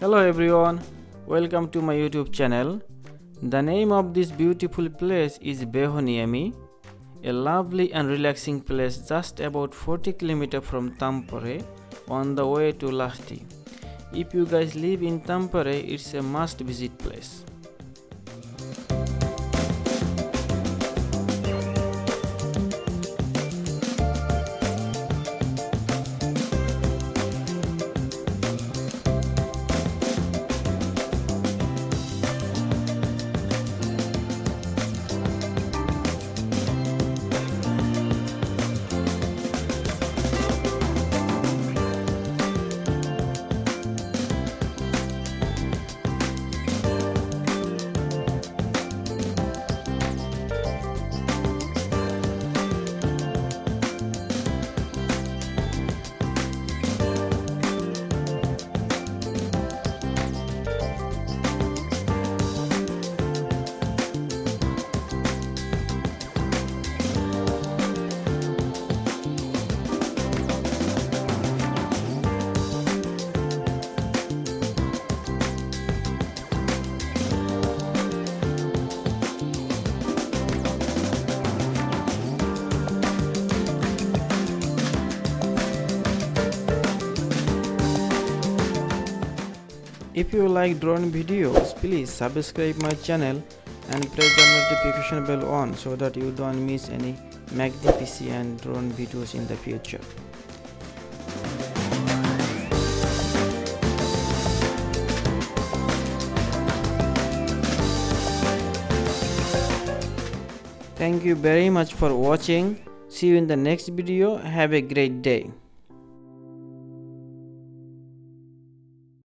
Hello everyone, welcome to my YouTube channel. The name of this beautiful place is Vehoniemi, a lovely and relaxing place just about 40 km from Tampere on the way to Lahti. If you guys live in Tampere, it's a must visit place. If you like drone videos, please subscribe my channel and press the notification bell on so that you don't miss any magnificent drone videos in the future. Thank you very much for watching. See you in the next video. Have a great day.